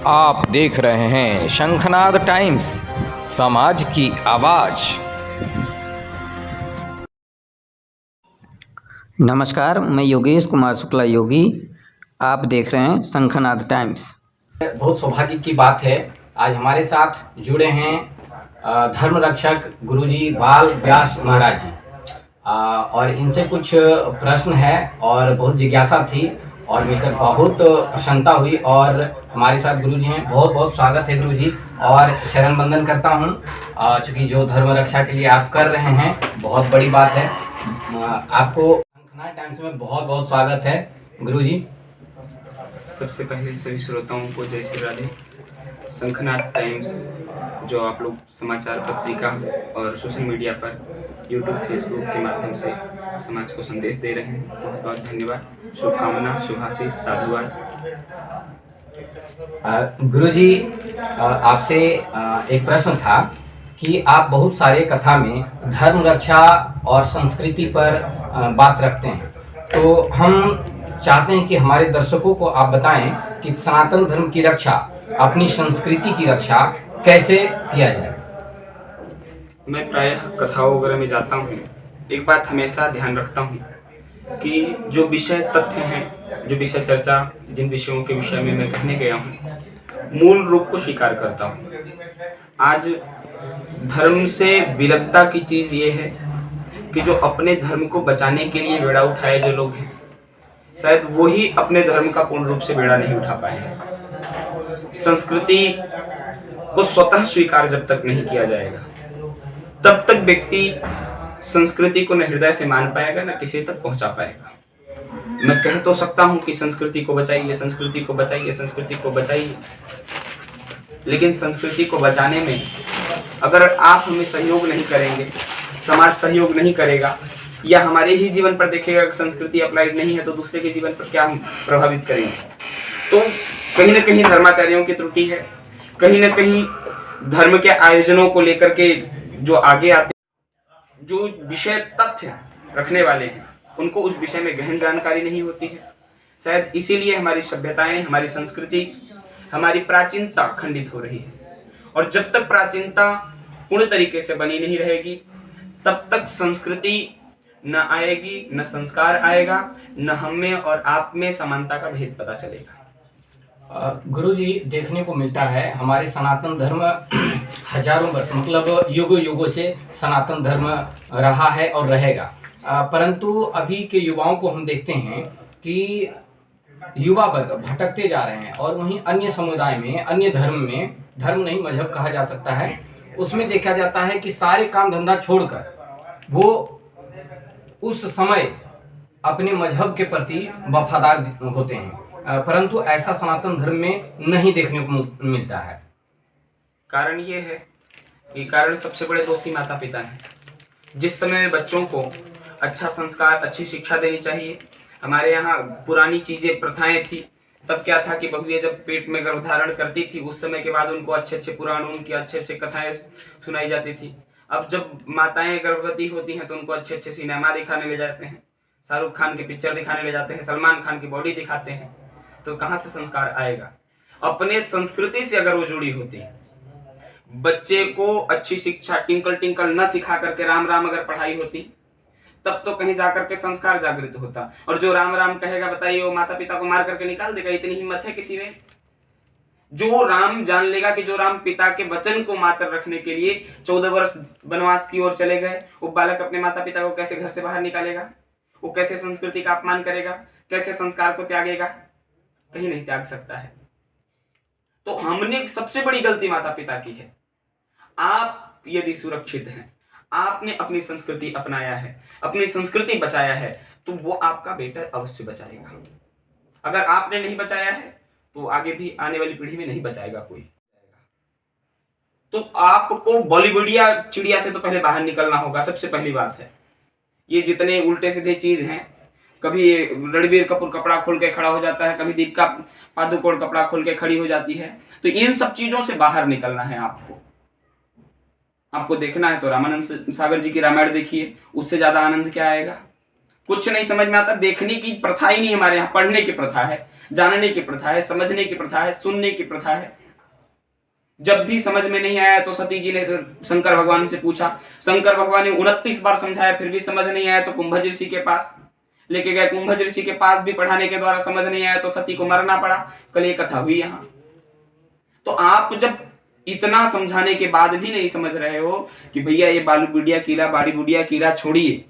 आप देख रहे हैं शंखनाद टाइम्स, समाज की आवाज। नमस्कार, मैं योगेश कुमार शुक्ला योगी। आप देख रहे हैं शंखनाद टाइम्स। बहुत सौभाग्य की बात है, आज हमारे साथ जुड़े हैं धर्म रक्षक गुरुजी बाल व्यास महाराज जी। और इनसे कुछ प्रश्न है और बहुत जिज्ञासा थी और मिलकर बहुत प्रसन्नता हुई। और हमारे साथ गुरुजी हैं, बहुत बहुत स्वागत है गुरुजी। और शरण वंदन करता हूं, चूँकि जो धर्म रक्षा के लिए आप कर रहे हैं बहुत बड़ी बात है। आपको शंखनाद टाइम्स में बहुत बहुत स्वागत है गुरुजी। सबसे पहले सभी श्रोताओं को जय श्री राधे। शंखनाद टाइम्स जो आप लोग समाचार पत्रिका और सोशल मीडिया पर यूट्यूब फेसबुक के माध्यम से समाज को संदेश दे रहे हैं, बहुत बहुत धन्यवाद। शुभकामना, शुभाशीष, साधुवाद। गुरुजी, आपसे एक प्रश्न था कि आप बहुत सारे कथा में धर्म रक्षा और संस्कृति पर बात रखते हैं, तो हम चाहते हैं कि हमारे दर्शकों को आप बताएं कि सनातन धर्म की रक्षा, अपनी संस्कृति की रक्षा कैसे किया जाए। मैं प्रायः कथाओं वगैरह में जाता हूँ, एक बात हमेशा ध्यान रखता हूँ कि जो विषय तथ्य हैं, जो विषय चर्चा, जिन विषयों के विषय में मैं कहने गया हूँ, मूल रूप को स्वीकार करता हूँ। आज धर्म से विरक्ता की चीज़ ये है कि जो अपने धर्म को बचाने के लिए बेड़ा उठाए जो लोग हैं, शायद वही अपने धर्म का पूर्ण रूप से बेड़ा नहीं उठा पाए हैं। संस्कृति को स्वतः स्वीकार जब तक नहीं किया जाएगा, तब तक व्यक्ति संस्कृति को न हृदय से मान पाएगा, न किसी तक पहुंचा पाएगा। मैं कह तो सकता हूं कि संस्कृति को बचाइए, संस्कृति को बचाइए, संस्कृति को बचाइए, लेकिन संस्कृति को बचाने में अगर आप हमें सहयोग नहीं करेंगे, समाज सहयोग नहीं करेगा, या हमारे ही जीवन पर देखेगा कि संस्कृति अप्लाइड नहीं है, तो दूसरे के जीवन पर क्या हम प्रभावित करेंगे। तो कहीं न कहीं धर्माचार्यों की त्रुटि है, कहीं न कहीं धर्म के आयोजनों को लेकर के जो आगे आते, जो विषय तथ्य रखने वाले हैं, उनको उस विषय में गहन जानकारी नहीं होती है। शायद इसीलिए हमारी सभ्यताएं, हमारी संस्कृति, हमारी प्राचीनता खंडित हो रही है। और जब तक प्राचीनता पूर्ण तरीके से बनी नहीं रहेगी, तब तक संस्कृति न आएगी, न संस्कार आएगा, न हम में और आप में समानता का भेद पता चलेगा। गुरुजी, देखने को मिलता है हमारे सनातन धर्म हजारों वर्ष, मतलब युगों युगों से सनातन धर्म रहा है और रहेगा। परंतु अभी के युवाओं को हम देखते हैं कि युवा वर्ग भटकते जा रहे हैं और वहीं अन्य समुदाय में, अन्य धर्म में, धर्म नहीं मजहब कहा जा सकता है, उसमें देखा जाता है कि सारे काम धंधा छोड़कर वो उस समय अपने मजहब के प्रति वफादार होते हैं, परंतु ऐसा सनातन धर्म में नहीं देखने को मिलता है। कारण ये है कि कारण सबसे बड़े दोषी माता पिता हैं। जिस समय बच्चों को अच्छा संस्कार, अच्छी शिक्षा देनी चाहिए, हमारे यहाँ पुरानी चीजें, प्रथाएं थी, तब क्या था कि बहुएं जब पेट में गर्भधारण करती थी, उस समय के बाद उनको अच्छे अच्छे पुराण, उनकी अच्छे अच्छे कथाएं सुनाई जाती थी। अब जब माताएं गर्भवती होती हैं तो उनको अच्छे अच्छे सिनेमा दिखाने ले जाते हैं, शाहरुख खान की पिक्चर दिखाने ले जाते हैं, सलमान खान की बॉडी दिखाते हैं, तो कहाँ से संस्कार आएगा। अपने संस्कृति से अगर वो जुड़ी होती, बच्चे को अच्छी शिक्षा टिंकल टिंकल न सिखा करके राम राम अगर पढ़ाई होती, तब तो कहीं जाकर के संस्कार जागृत होता। और जो राम राम कहेगा, बताइए, वो माता पिता को मार करके निकाल देगा? इतनी हिम्मत है किसी में? जो राम जान लेगा कि जो राम पिता के वचन को मात्र रखने के लिए 14 वर्ष वनवास की ओर चले गए, वो बालक अपने माता पिता को कैसे घर से बाहर निकालेगा? वो कैसे संस्कृति का अपमान करेगा? कैसे संस्कार को त्यागेगा? कहीं नहीं त्याग सकता है। तो हमने सबसे बड़ी गलती माता पिता की है। आप यदि सुरक्षित हैं, आपने अपनी संस्कृति अपनाया है, अपनी संस्कृति बचाया है, तो वो आपका बेटा अवश्य बचाएगा। अगर आपने नहीं बचाया है तो आगे भी आने वाली पीढ़ी में नहीं बचाएगा कोई। तो आपको बॉलीवुडिया चिड़िया से तो पहले बाहर निकलना होगा, सबसे पहली बात है। ये जितने उल्टे सीधे चीज हैं, कभी रणबीर कपूर कपड़ा खोल के खड़ा हो जाता है, कभी दीपिका पादुकोण कपड़ा खोल के खड़ी हो जाती है, तो इन सब चीजों से बाहर निकलना है आपको देखना है तो रामानंद सागर जी की रामायण देखिए, उससे ज्यादा आनंद क्या आएगा? कुछ नहीं समझ में आता। देखने की प्रथा ही नहीं हमारे यहाँ, पढ़ने की प्रथा है। जानने की प्रथा है, समझने की प्रथा है, सुनने की प्रथा है। जब भी समझ में नहीं आया तो सती जी ने शंकर भगवान से पूछा, शंकर भगवान ने 29 बार समझाया, फिर भी समझ नहीं आया तो कुंभज ऋषि के पास लेके गए। कुंभज ऋषि के पास भी पढ़ाने के द्वारा समझ नहीं आया तो सती को मरना पड़ा। कल ये कथा हुई यहां। तो आप जब इतना समझाने के बाद भी नहीं समझ रहे हो कि भैया ये बालू बुढ़िया कीड़ा, बाड़ी बुढ़िया कीड़ा छोड़िए,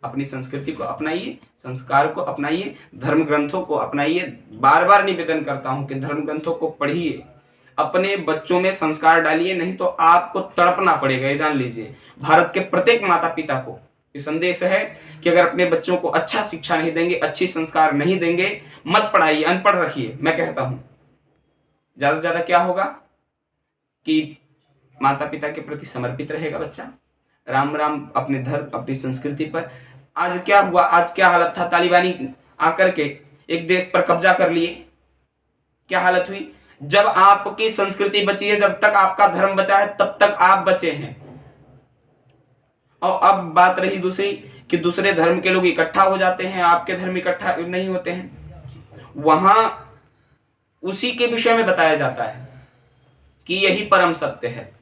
अपनी संस्कृति को अपनाइए, संस्कार को अपनाइए, धर्म ग्रंथों को अपनाइए। बार बार निवेदन करता हूं कि धर्म ग्रंथों को पढ़िए, अपने बच्चों में संस्कार डालिए, नहीं तो आपको तड़पना पड़ेगा। ये जान लीजिए, भारत के प्रत्येक माता पिता को ये संदेश है कि अगर अपने बच्चों को अच्छा शिक्षा नहीं देंगे, अच्छी संस्कार नहीं देंगे, मत पढ़ाइए, अनपढ़ रखिए। मैं कहता हूं ज्यादा से ज्यादा क्या होगा कि माता पिता के प्रति समर्पित रहेगा बच्चा, राम राम अपने धर्म, अपनी संस्कृति पर। आज क्या हुआ, आज क्या हालत था, तालिबानी आकर के एक देश पर कब्जा कर लिए। क्या हालत हुई? जब आपकी संस्कृति बची है, जब तक आपका धर्म बचा है, तब तक आप बचे हैं। और अब बात रही दूसरी कि दूसरे धर्म के लोग इकट्ठा हो जाते हैं, आपके धर्म इकट्ठा नहीं होते हैं। वहां उसी के विषय में बताया जाता है कि यही परम सत्य है।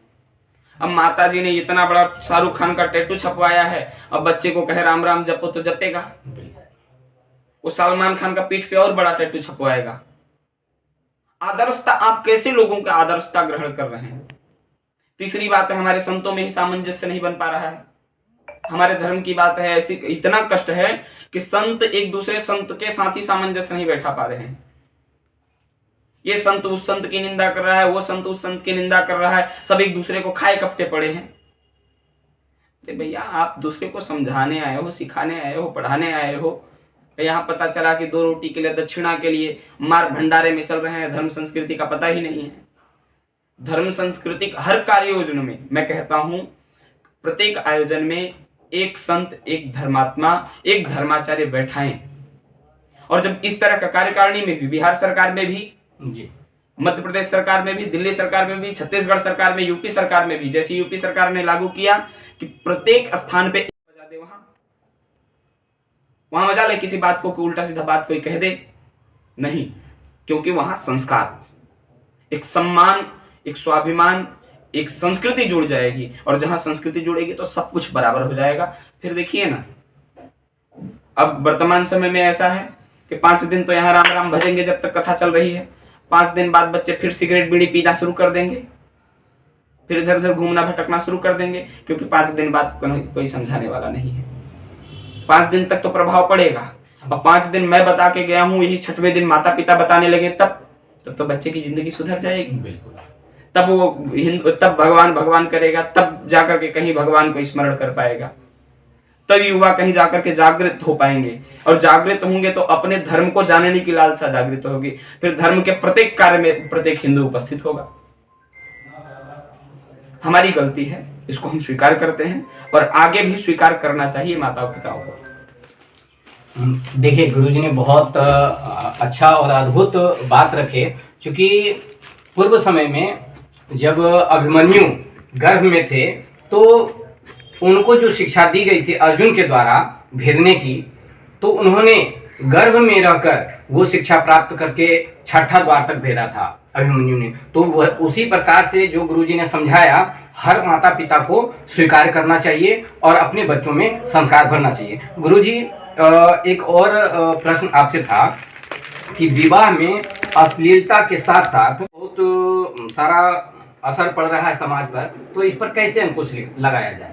अब माता जी ने इतना बड़ा शाहरुख खान का टैटू छपवाया है, अब बच्चे को कहे राम राम जपो तो जपेगा। वो सलमान खान का पीठ पे और बड़ा टैटू छपवाएगा। आदर्शता, आप कैसे लोगों का आदर्शता ग्रहण कर रहे हैं? तीसरी बात है, हमारे संतों में ही सामंजस्य नहीं बन पा रहा है। हमारे धर्म की बात है, ऐसी इतना कष्ट है कि संत एक दूसरे संत के साथ ही सामंजस्य नहीं बैठा पा रहे हैं। ये संत उस संत की निंदा कर रहा है, वो संत उस संत की निंदा कर रहा है, सब एक दूसरे को खाए कपटे पड़े हैं। भैया आप दूसरे को समझाने आए हो, सिखाने आए हो, पढ़ाने आए हो, यहाँ पता चला कि 2 रोटी के लिए, दक्षिणा के लिए मार भंडारे में चल रहे हैं। धर्म संस्कृति का पता ही नहीं है। धर्म संस्कृति हर कार्य योजना में मैं कहता हूं, प्रत्येक आयोजन में एक संत, एक धर्मात्मा, एक धर्माचार्य बैठाएं। और जब इस तरह का कार्यकारिणी में भी, बिहार सरकार में भी जी, मध्य प्रदेश सरकार में भी, दिल्ली सरकार में भी, छत्तीसगढ़ सरकार में, यूपी सरकार में भी, जैसे यूपी सरकार ने लागू किया कि प्रत्येक स्थान पे बजा दे, वहां मजा ले किसी बात को कि उल्टा सीधा बात कोई कह दे नहीं, क्योंकि वहां संस्कार, एक सम्मान, एक स्वाभिमान, एक संस्कृति जुड़ जाएगी। और जहां संस्कृति जुड़ेगी तो सब कुछ बराबर हो जाएगा। फिर देखिए ना, अब वर्तमान समय में ऐसा है कि 5 दिन तो यहाँ राम राम भजेंगे जब तक कथा चल रही है। 5 दिन बाद बच्चे फिर सिगरेट बीड़ी पीना शुरू कर देंगे, फिर इधर उधर घूमना भटकना शुरू कर देंगे, क्योंकि 5 दिन बाद कोई समझाने वाला नहीं है। 5 दिन तक तो प्रभाव पड़ेगा। और 5 दिन मैं बता के गया हूं, यही 6वें दिन माता पिता बताने लगे, तब तो बच्चे की जिंदगी सुधर जाएगी। बिल्कुल। तब वो तब भगवान भगवान करेगा, तब जाकर के कहीं भगवान को स्मरण कर पाएगा, तब युवा कहीं जाकर के जागृत हो पाएंगे। और जागृत होंगे तो अपने धर्म को जानने की लालसा जागृत होगी। फिर धर्म के प्रत्येक कार्य में प्रत्येक हिंदू उपस्थित होगा। हमारी गलती है, इसको हम स्वीकार करते हैं और आगे भी स्वीकार करना चाहिए माता पिताओं को। देखिए, गुरुजी ने बहुत अच्छा और अद्भुत बात रखे। क्योंकि पूर्व समय में जब अभिमन्यु गर्भ में थे तो उनको जो शिक्षा दी गई थी अर्जुन के द्वारा भेदने की, तो उन्होंने गर्भ में रहकर वो शिक्षा प्राप्त करके 6ठा द्वार तक भेजा था अभिमन्यु ने। तो वह उसी प्रकार से जो गुरुजी ने समझाया, हर माता पिता को स्वीकार करना चाहिए और अपने बच्चों में संस्कार भरना चाहिए। गुरुजी, एक और प्रश्न आपसे था कि विवाह में अश्लीलता के साथ साथ बहुत सारा असर पड़ रहा है समाज पर, तो इस पर कैसे अंकुश लगाया जाए?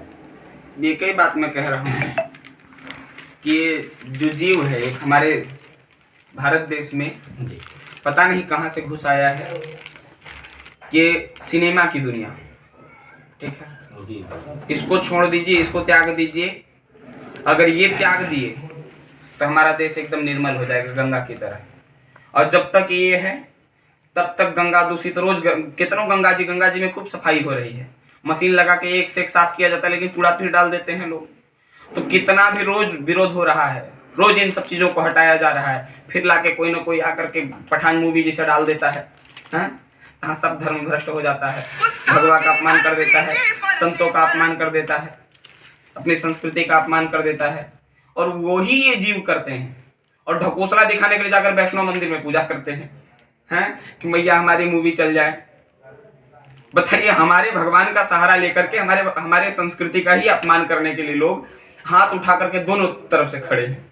ये कई बात मैं कह रहा हूँ कि जो जीव है एक हमारे भारत देश में पता नहीं कहाँ से घुस आया है, ये सिनेमा की दुनिया, ठीक है जी। इसको छोड़ दीजिए, इसको त्याग दीजिए। अगर ये त्याग दिए तो हमारा देश एकदम निर्मल हो जाएगा गंगा की तरह। और जब तक ये है तब तक गंगा दूषित, रोज कितनों गंगा जी में खूब सफाई हो रही है, मशीन लगा के एक से एक साफ किया जाता है, लेकिन कूड़ा फिर डाल देते हैं लोग। तो कितना भी रोज विरोध हो रहा है, रोज इन सब चीजों को हटाया जा रहा है, फिर लाके कोई ना कोई आकर के पठान मूवी जैसे डाल देता है। यहाँ सब धर्म भ्रष्ट हो जाता है, भगवान का अपमान कर देता है, संतों का अपमान कर देता है, अपनी संस्कृति का अपमान कर देता है। और वही ये जीव करते हैं। और ढकोसला दिखाने के लिए जाकर वैष्णो मंदिर में पूजा करते हैं कि मैया हमारी मूवी चल जाए। बताइए, हमारे भगवान का सहारा लेकर के हमारे संस्कृति का ही अपमान करने के लिए लोग हाथ उठा करके दोनों तरफ से खड़े हैं।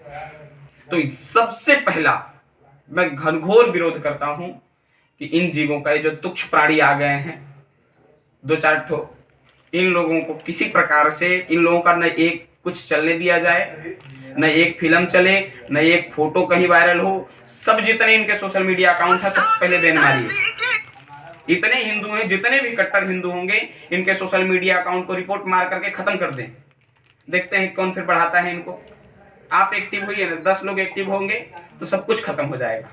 तो सबसे पहला मैं घनघोर विरोध करता हूं कि इन जीवों का, ये जो तुच्छ प्राणी आ गए हैं 2-4 ठो, इन लोगों को किसी प्रकार से, इन लोगों का न एक कुछ चलने दिया जाए, न एक फिल्म चले, न एक फोटो कहीं वायरल हो। सब जितने इनके सोशल मीडिया अकाउंट है सबसे पहले बैन मारिए। इतने हिंदू हैं, जितने भी कट्टर हिंदू होंगे, इनके सोशल मीडिया अकाउंट को रिपोर्ट मार करके खत्म कर दें। देखते हैं कौन फिर बढ़ाता है इनको। आप एक्टिव होइए ना, 10 लोग एक्टिव होंगे तो सब कुछ खत्म हो जाएगा।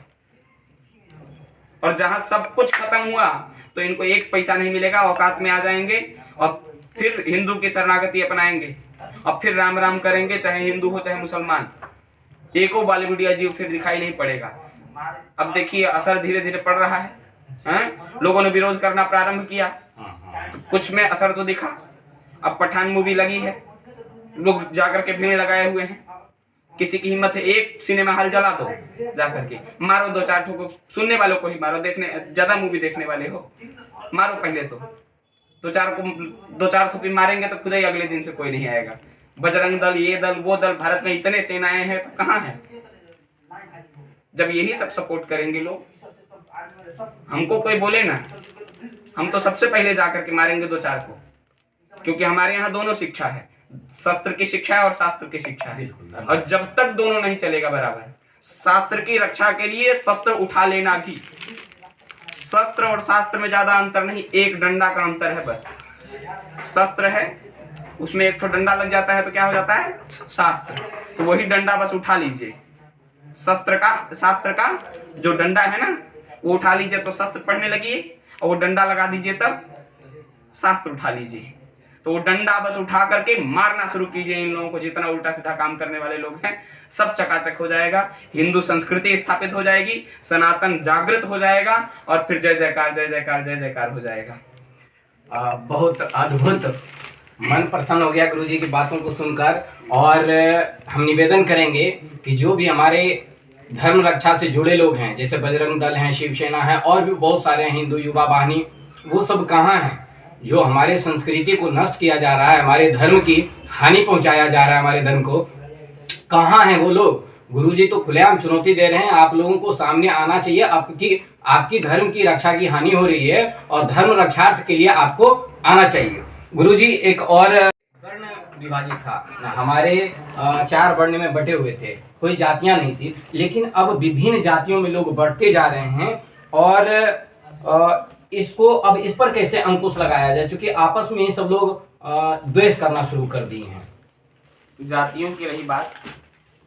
और जहां सब कुछ खत्म हुआ तो इनको एक पैसा नहीं मिलेगा, औकात में आ जाएंगे और फिर हिंदू की शरणागति अपनाएंगे और फिर राम राम करेंगे, चाहे हिंदू हो चाहे मुसलमान। एको बॉलीवुडिया जीव फिर दिखाई नहीं पड़ेगा। अब देखिए असर धीरे धीरे पड़ रहा है। लोगों ने विरोध करना प्रारंभ किया तो कुछ में असर तो दिखा। अब पठान मूवी लगी है, लोग जाकर के भीड़ लगाए हुए हैं। किसी की हिम्मत है एक सिनेमा हॉल जला दो, जाकर के मारो 2-4 ठो को, सुनने वालों को ही मारो, देखने ज्यादा मूवी देखने वाले हो मारो पहले तो। 2-4 को भी मारेंगे तो खुद ही अगले दिन से कोई नहीं आएगा। बजरंग दल, ये दल, वो दल, भारत में इतने सेनाएं हैं, सब कहाँ हैं? जब यही सब सपोर्ट करेंगे लोग, हमको कोई बोले ना, हम तो सबसे पहले जाकर के मारेंगे 2-4 को, क्योंकि हमारे यहाँ दोनों शिक्षा है, शस्त्र की शिक्षा है और शास्त्र की शिक्षा है। और जब तक दोनों नहीं चलेगा बराबर, शास्त्र की रक्षा के लिए शस्त्र उठा लेना भी, शस्त्र और शास्त्र में ज्यादा अंतर नहीं, एक डंडा का अंतर है बस। शस्त्र है उसमें एक ठो डंडा लग जाता है तो क्या हो जाता है? शास्त्र। तो वही डंडा बस उठा लीजिए, शास्त्र का जो डंडा है ना वो उठा लीजिए तो शस्त्र पढ़ने लगिए, और वो डंडा लगा दीजिए तब शास्त्र उठा लीजिए। तो वो डंडा बस उठा करके मारना शुरू कीजिए इन लोगों को, जितना उल्टा सीधा काम करने वाले लोग हैं सब चकाचक हो जाएगा। हिंदू संस्कृति स्थापित हो जाएगी, सनातन जागृत हो जाएगा और फिर जय जयकार जय जयकार जय जयकार हो जाएगा। बहुत अद्भुत, मन प्रसन्न हो गया गुरुजी की बातों को सुनकर। और हम निवेदन करेंगे कि जो भी हमारे धर्म रक्षा से जुड़े लोग हैं, जैसे बजरंग दल हैं, शिवसेना है और भी बहुत सारे हैं, हिंदू युवा वाहिनी, वो सब कहाँ हैं? जो हमारे संस्कृति को नष्ट किया जा रहा है, हमारे धर्म की हानि पहुंचाया जा रहा है, हमारे धर्म को, कहाँ हैं वो लोग? गुरुजी तो खुलेआम चुनौती दे रहे हैं, आप लोगों को सामने आना चाहिए। आपकी धर्म की रक्षा की हानि हो रही है और धर्म रक्षार्थ के लिए आपको आना चाहिए। गुरुजी एक और वर्ण विभाजित था ना, हमारे 4 वर्ण में बटे हुए थे, कोई जातियां नहीं थी, लेकिन अब विभिन्न जातियों में लोग बढ़ते जा रहे हैं। और इसको अब इस पर कैसे अंकुश लगाया जाए, क्योंकि आपस में ही सब लोग द्वेष करना शुरू कर दिए हैं। जातियों की रही बात,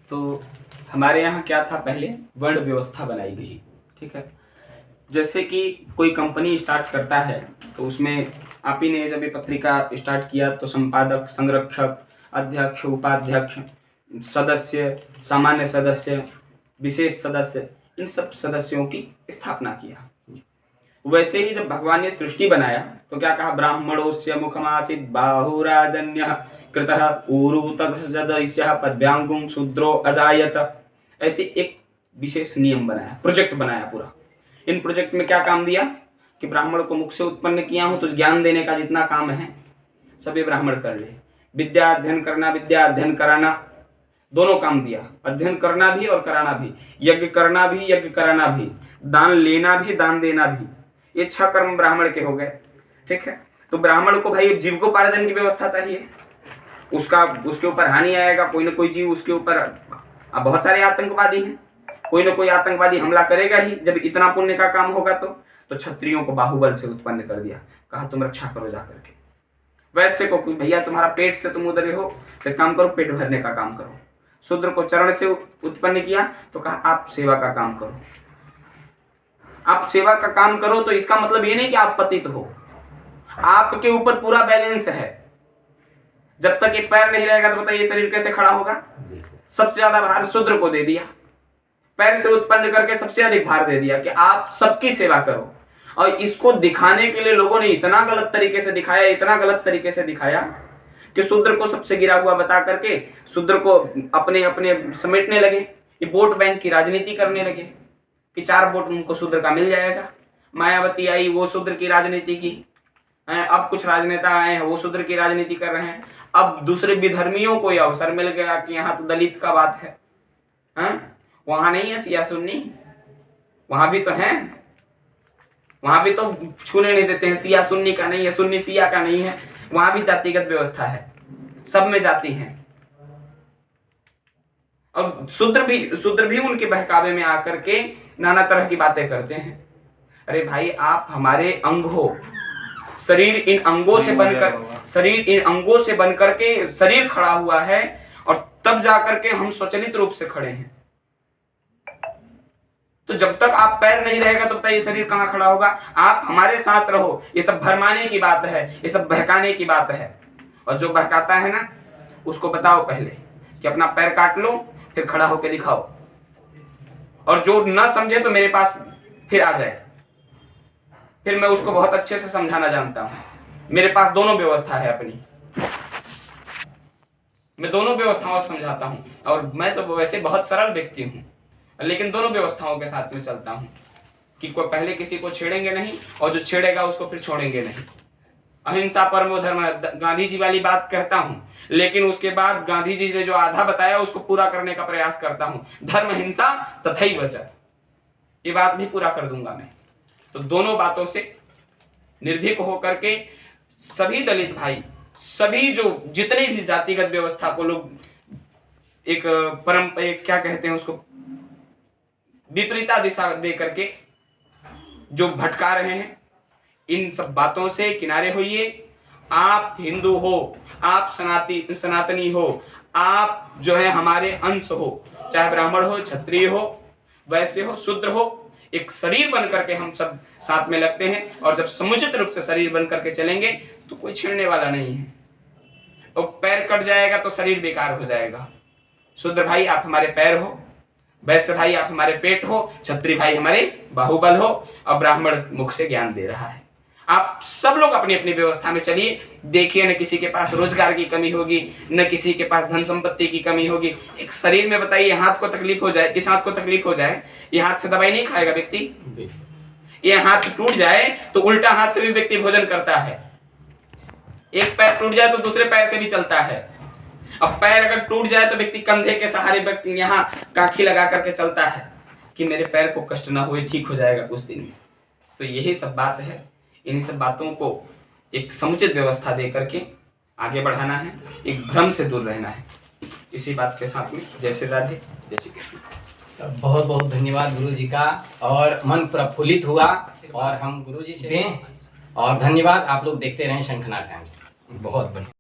तो हमारे यहाँ क्या था, पहले वर्ण व्यवस्था बनाई गई, ठीक है। जैसे कि कोई कंपनी स्टार्ट करता है तो उसमें आप ही ने जब ये पत्रिका स्टार्ट किया तो संपादक, संरक्षक, अध्यक्ष, उपाध्यक्ष, सदस्य, सामान्य सदस्य, विशेष सदस्य, इन सब सदस्यों की स्थापना किया। वैसे ही जब भगवान ने सृष्टि बनाया तो क्या कहा, ब्राह्मणोस्य मुखमासीत् बाहुराजन्यः कृतः ऊरु तत्सदस्यः पद्भ्यांगुं शूद्रो अजायत। ऐसे एक विशेष नियम बनाया, प्रोजेक्ट बनाया पूरा। इन प्रोजेक्ट में क्या काम दिया कि ब्राह्मण को मुख से उत्पन्न किया हूं तो ज्ञान देने का जितना काम है सभी ब्राह्मण कर ले। विद्या अध्ययन करना, विद्या अध्ययन कराना, दोनों काम दिया, अध्ययन करना भी और कराना भी, यज्ञ करना भी, यज्ञ कराना भी, दान लेना भी, दान देना भी, ये 6 कर्म ब्राह्मण के हो गए, ठीक है। तो ब्राह्मण को भाई जीविकोपार्जन की व्यवस्था चाहिए, उसके ऊपर हानि आएगा, कोई ना कोई जीव उसके ऊपर, अब बहुत सारे आतंकवादी हैं, कोई ना कोई आतंकवादी हमला करेगा ही। जब इतना पुण्य का काम होगा तो क्षत्रियों को बाहुबल से उत्पन्न कर दिया, कहा तुम रक्षा करो जाकर के। वैश्य को भैया तुम्हारा पेट से तुम उधर हो, तो काम करो, पेट भरने का काम करो। शूद्र को चरण से उत्पन्न किया तो कहा आप सेवा का काम करो। आप सेवा का काम करो तो इसका मतलब ये नहीं कि आप पतित हो, आपके ऊपर पूरा बैलेंस है। जब तक ये पैर नहीं रहेगा तो बताइए शरीर कैसे खड़ा होगा। सबसे ज्यादा भार शूद्र को दे दिया, पैर से उत्पन्न करके सबसे अधिक भार दे दिया कि आप सबकी सेवा करो। और इसको दिखाने के लिए लोगों ने इतना गलत तरीके से दिखाया, इतना गलत तरीके से दिखाया कि शूद्र को सबसे गिरा हुआ बता करके शूद्र को अपने अपने समेटने लगे। ये वोट बैंक की राजनीति करने लगे कि 4 वोट उनको शूद्र का मिल जाएगा। मायावती आई, वो शूद्र की राजनीति की। अब कुछ राजनेता आए हैं, वो शूद्र की राजनीति कर रहे हैं। अब दूसरे विधर्मियों को यह अवसर मिल गया कि यहाँ तो दलित का बात है। वहां नहीं है सिया सुन्नी, वहां भी तो है, वहां भी तो छूने नहीं देते हैं। सिया सुन्नी का नहीं है, सुन्नी सिया का नहीं है, वहां भी जातिगत व्यवस्था है, सब में जाति है। और शूद्र भी उनके बहकावे में आकर के नाना तरह की बातें करते हैं। अरे भाई, आप हमारे अंग हो, शरीर इन अंगों से बनकर के शरीर खड़ा हुआ है, और तब जाकर के हम स्वचालित रूप से खड़े हैं। तो जब तक आप पैर नहीं रहेगा तब तक ये शरीर कहां खड़ा होगा। आप हमारे साथ रहो। ये सब भरमाने की बात है, ये सब बहकाने की बात है। और जो बहकाता है ना, उसको बताओ पहले कि अपना पैर काट लो, फिर खड़ा होकर दिखाओ। और जो ना समझे तो मेरे पास फिर आ जाए, फिर मैं उसको बहुत अच्छे से समझाना जानता हूं। मेरे पास दोनों व्यवस्था है अपनी, मैं दोनों व्यवस्थाओं से समझाता हूं। और मैं तो वैसे बहुत सरल व्यक्ति हूं, लेकिन दोनों व्यवस्थाओं के साथ में चलता हूं कि कोई पहले किसी को छेड़ेंगे नहीं, और जो छेड़ेगा उसको फिर छोड़ेंगे नहीं। अहिंसा परमो धर्म, गांधी जी वाली बात कहता हूं, लेकिन उसके बाद गांधी जी ने जो आधा बताया उसको पूरा करने का प्रयास करता हूं। धर्म हिंसा तथैव च, ये बात भी पूरा कर दूंगा मैं। तो दोनों बातों से निर्भीक होकर के सभी दलित भाई, सभी जो जितने भी जातिगत व्यवस्था को लोग एक क्या कहते हैं उसको, विपरीता दिशा दे करके जो भटका रहे हैं, इन सब बातों से किनारे होइए। आप हिंदू हो, आप सनातनी हो, आप जो है हमारे अंश हो, चाहे ब्राह्मण हो, क्षत्रिय हो, वैश्य हो, शूद्र हो, एक शरीर बन करके हम सब साथ में लगते हैं। और जब समुचित रूप से शरीर बन करके चलेंगे तो कोई छेड़ने वाला नहीं है। और पैर कट जाएगा तो शरीर बेकार हो जाएगा। शूद्र भाई आप हमारे पैर हो, वैश्य भाई आप हमारे पेट हो, क्षत्रिय भाई हमारे बाहुबल हो, और ब्राह्मण मुख से ज्ञान दे रहा है। आप सब लोग अपनी अपनी व्यवस्था में चलिए। देखिए, न किसी के पास रोजगार की कमी होगी, न किसी के पास धन संपत्ति की कमी होगी। एक शरीर में बताइए, हाथ को तकलीफ हो जाए, इस हाथ को तकलीफ हो जाए, ये हाथ से दवाई नहीं खाएगा व्यक्ति। ये हाथ टूट जाए तो उल्टा हाथ से भी व्यक्ति भोजन करता है। एक पैर टूट जाए तो दूसरे पैर से भी चलता है। अब पैर अगर टूट जाए तो व्यक्ति कंधे के सहारे व्यक्ति यहाँ काखी लगा करके चलता है कि मेरे पैर को कष्ट ना हुए, ठीक हो जाएगा कुछ दिन में। तो यही सब बात है। इन्हीं सब बातों को एक समुचित व्यवस्था दे करके आगे बढ़ाना है, एक भ्रम से दूर रहना है। इसी बात के साथ में जय श्री राधे, जय श्री कृष्ण। बहुत बहुत धन्यवाद गुरु जी का, और मन प्रफुल्लित हुआ। और हम गुरु जी से दें, और धन्यवाद। आप लोग देखते रहें शंखनाद टाइम्स। बहुत बढ़िया।